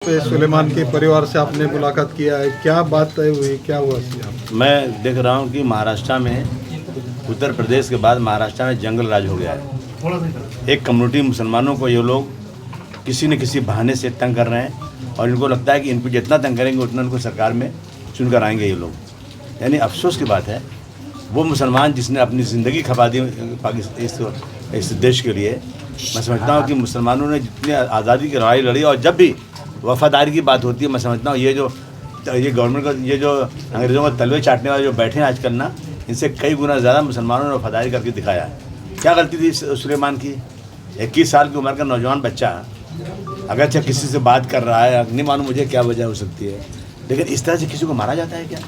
पे सुलेमान के परिवार से आपने मुलाकात किया है, क्या बात तय हुई, क्या हुआ इसमें? मैं देख रहा हूँ कि महाराष्ट्र में, उत्तर प्रदेश के बाद महाराष्ट्र में जंगल राज हो गया है। एक कम्युनिटी मुसलमानों को ये लोग किसी न किसी बहाने से तंग कर रहे हैं और इनको लगता है कि इनको जितना तंग करेंगे उतना उनको सरकार में चुनकर आएंगे ये लोग। यानी अफसोस की बात है, वो मुसलमान जिसने अपनी ज़िंदगी खपा दी इस देश के लिए। मैं समझता हूँ कि मुसलमानों ने जितनी आज़ादी की लड़ाई लड़ी और जब भी वफादारी की बात होती है, मैं समझता हूँ ये गवर्नमेंट का ये जो अंग्रेज़ों को तलवे चाटने वाले जो बैठे हैं आजकल ना, इनसे कई गुना ज़्यादा मुसलमानों ने वफादारी करके दिखाया है। क्या गलती थी सुलेमान की? 21 साल की उम्र का नौजवान बच्चा अगरचे किसी से बात कर रहा है, नहीं मालूम मुझे क्या वजह हो सकती है, लेकिन इस तरह से किसी को मारा जाता है क्या?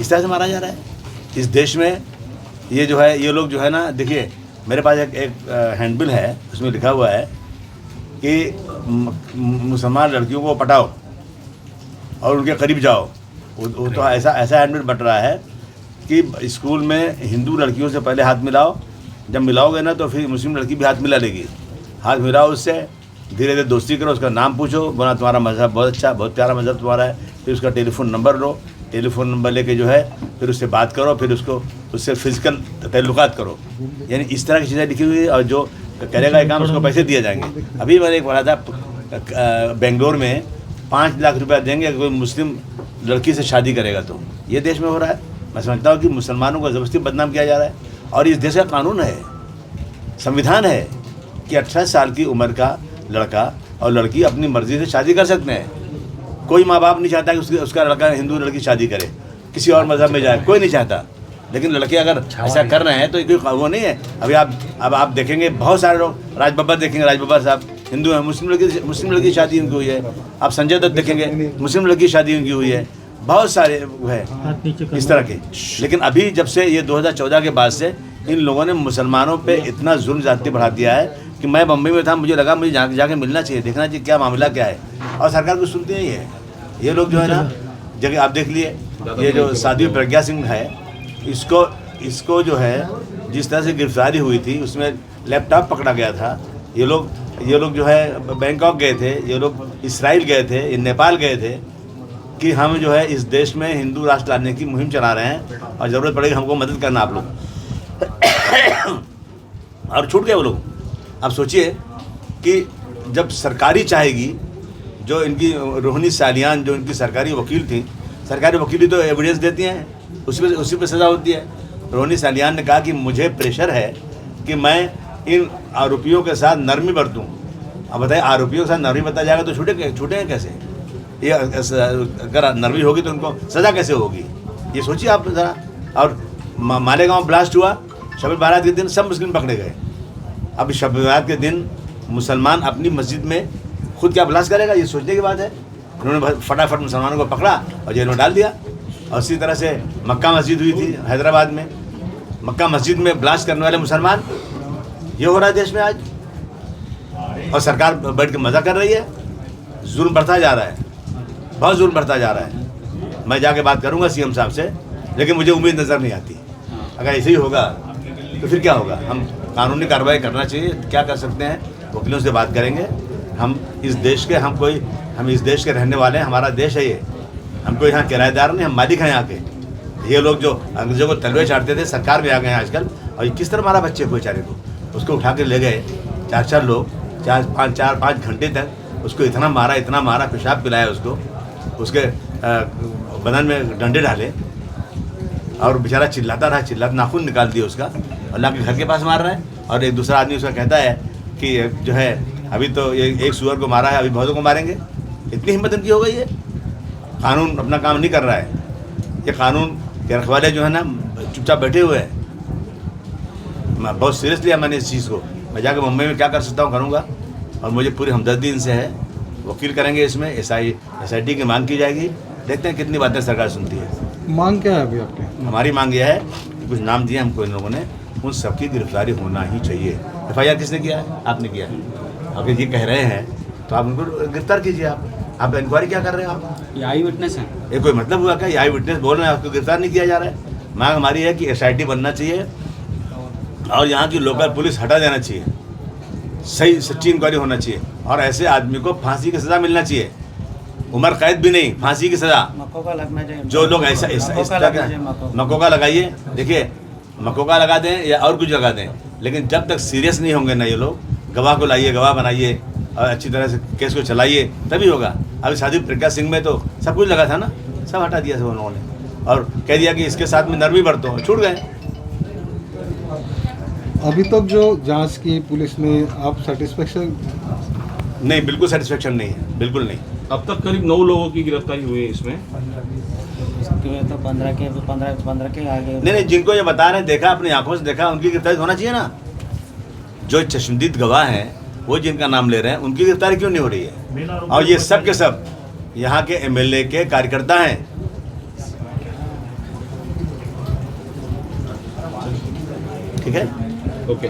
इस तरह से मारा जा रहा है इस देश में। ये जो है, ये लोग जो है ना, देखिए मेरे पास एक हैंडबिल है, उसमें लिखा हुआ है कि मुसलमान लड़कियों को पटाओ और उनके करीब जाओ। वो तो ऐसा हैंडबिल बट रहा है कि स्कूल में हिंदू लड़कियों से पहले हाथ मिलाओ, जब मिलाओगे ना तो फिर मुस्लिम लड़की भी हाथ मिला लेगी। हाथ मिलाओ उससे, धीरे धीरे दोस्ती करो, उसका नाम पूछो, बोला तुम्हारा मज़हब बहुत अच्छा, बहुत प्यारा मज़हब तुम्हारा है, फिर उसका टेलीफोन नंबर लो, टेलीफोन नंबर लेके जो है फिर उससे बात करो, फिर उससे फिजिकल ताल्लुकात करो। यानी इस तरह की चीज़ें लिखी हुई है और जो करेगा ये काम उसको पैसे दिए जाएंगे। अभी मैंने एक पढ़ा था बेंगलोर में 5 लाख रुपया देंगे कोई मुस्लिम लड़की से शादी करेगा। तो ये देश में हो रहा है। मैं समझता हूँ कि मुसलमानों को ज़बरदस्ती बदनाम किया जा रहा है और इस देश का कानून है, संविधान है कि 18 साल की उम्र का लड़का और लड़की अपनी मर्ज़ी से शादी कर सकते हैं। कोई माँ बाप नहीं चाहता कि उसका लड़का हिंदू लड़की शादी करे, किसी और मज़हब में जाए, कोई नहीं चाहता। लेकिन लड़के अगर ऐसा कर रहे हैं तो कोई वो नहीं है। अभी आप देखेंगे बहुत सारे लोग, राज बब्बर देखेंगे, राज बब्बर साहब हिंदू हैं, मुस्लिम लड़की शादी उनकी हुई है। आप संजय दत्त देखेंगे, मुस्लिम लड़की शादी उनकी हुई है। बहुत सारे है इस तरह के। लेकिन अभी जब से ये 2014 के बाद से इन लोगों ने मुसलमानों पे इतना जुल्म ज़्यादती बढ़ा दिया है कि मैं बम्बई में था, मुझे लगा मुझे जाके मिलना चाहिए, देखना चाहिए क्या मामला क्या है, और सरकार कुछ सुनती नहीं है। ये लोग जो है ना, जगह आप देख लिए, ये जो साध्वी प्रज्ञा सिंह है, इसको जो है जिस तरह से गिरफ्तारी हुई थी उसमें लैपटॉप पकड़ा गया था। ये लोग जो है बैंकॉक गए थे, ये लोग इसराइल गए थे, ये नेपाल गए थे कि हम जो है इस देश में हिंदू राष्ट्र लाने की मुहिम चला रहे हैं और ज़रूरत पड़ेगी हमको मदद करना आप लोग। और छूट गए वो लोग। अब सोचिए कि जब सरकारी चाहेगी, जो इनकी रोहिणी सालियान जो इनकी सरकारी वकील थी, सरकारी वकील तो एविडेंस देती हैं, उसी पे सज़ा होती है। रोहिणी सालियान ने कहा कि मुझे प्रेशर है कि मैं इन आरोपियों के साथ नरमी बरतूँ। अब बताइए, आरोपियों के साथ नरमी बरता जाएगा तो छूटेंगे कैसे? ये अगर नरमी होगी तो उनको सज़ा कैसे होगी? ये सोचिए आप ज़रा। और मालेगांव ब्लास्ट हुआ, शब बारात के दिन सब मुस्लिम पकड़े गए। अब शब बारात के दिन मुसलमान अपनी मस्जिद में खुद क्या ब्लास्ट करेगा, ये सोचने की बात है। उन्होंने फटाफट मुसलमानों को पकड़ा और जेल में डाल दिया। और इसी तरह से मक्का मस्जिद हुई थी हैदराबाद में, मक्का मस्जिद में ब्लास्ट करने वाले मुसलमान। ये हो रहा है देश में आज, और सरकार बैठ के मज़ा कर रही है। जुल्म बढ़ता जा रहा है, बहुत जुल्म बढ़ता जा रहा है। मैं जाके बात करूंगा सीएम साहब से, लेकिन मुझे उम्मीद नज़र नहीं आती। अगर ऐसे ही होगा तो फिर क्या होगा? हम कानूनी कार्रवाई करना चाहिए, क्या कर सकते हैं, वकीलों से बात करेंगे। हम इस देश के रहने वाले हैं, हमारा देश है ये। हम कोई यहाँ किराएदार नहीं, हम मालिक हैं यहाँ के। ये लोग जो अंग्रेजों को तलवे चाटते थे, सरकार में आ गए हैं आजकल। और किस तरह मारा बच्चे को, बेचारे को, उसको उठा के ले गए 4 लोग, 4-5 घंटे तक उसको इतना मारा, पेशाब पिलाया उसके बदन में डंडे डाले और बेचारा चिल्लाता नाखून निकाल दिया उसका, और ला के घर के पास मार रहा है। और एक दूसरा आदमी उसका कहता है कि जो है अभी तो ये एक सुअर को मारा है, अभी बहुतों को मारेंगे। इतनी हिम्मत इनकी हो गई है। कानून अपना काम नहीं कर रहा है। ये कानून के रखवाले जो है ना चुपचाप बैठे हुए हैं। मैं बहुत सीरियस लिया मैंने इस चीज़ को। मैं जाकर मुंबई में क्या कर सकता हूँ करूँगा, और मुझे पूरी हमदर्दी इनसे है। वकील करेंगे इसमें, SIT की मांग की जाएगी। देखते हैं कितनी बातें सरकार सुनती है। मांग क्या है अभी आपकी? हमारी मांग यह है कि कुछ नाम दिए हमको इन लोगों ने, उन सबकी गिरफ्तारी होना ही चाहिए। FIR किसने किया है? आपने किया है। अगर ये कह रहे हैं तो आप उनको गिरफ्तार कीजिए। आप इंक्वायरी क्या कर रहे हैं? आप ये आई विटनेस है। ये कोई मतलब हुआ क्या? ये आई विटनेस बोल रहे हैं, आपको गिरफ्तार नहीं किया जा रहा है। मांग हमारी है कि SIT बनना चाहिए और यहाँ की लोकल पुलिस हटा देना चाहिए। सही सच्ची इंक्वायरी होना चाहिए और ऐसे आदमी को फांसी की सज़ा मिलना चाहिए। उम्र कैद भी नहीं, फांसी की सज़ा। मकोका लगना चाहिए। जो लोग ऐसा इस मकोका तरह लगना का चाहिए, मकोका। मकोका लगाइए, देखिए मकोका लगा दें या और कुछ लगा दें, लेकिन जब तक सीरियस नहीं होंगे ना ये लोग, गवाह को लाइए, गवाह बनाइए और अच्छी तरह से केस को चलाइए, तभी होगा। अभी शादी प्रज्ञा सिंह में तो सब कुछ लगा था ना, सब हटा दिया सब उन्होंने और कह दिया कि इसके साथ में नरमी बरतो, छूट गए। अभी तक जो जांच की पुलिस ने, आप सेटिस्फेक्शन? नहीं, बिल्कुल सेटिस्फेक्शन नहीं है, बिल्कुल नहीं। अब तक करीब 9 लोगों की गिरफ्तारी हुई है इसमें। इसके तो 15 के आगे। नहीं, जिनको ये बता रहे हैं, देखा अपनी आंखों से देखा, उनकी गिरफ्तारी होना चाहिए ना। जो चश्मदीद गवाह हैं, वो जिनका नाम ले रहे हैं, उनकी गिरफ्तारी क्यों नहीं हो रही है? और ये सब के सब यहाँ के एमएलए के कार्यकर्ता हैं। ठीक है, ओके।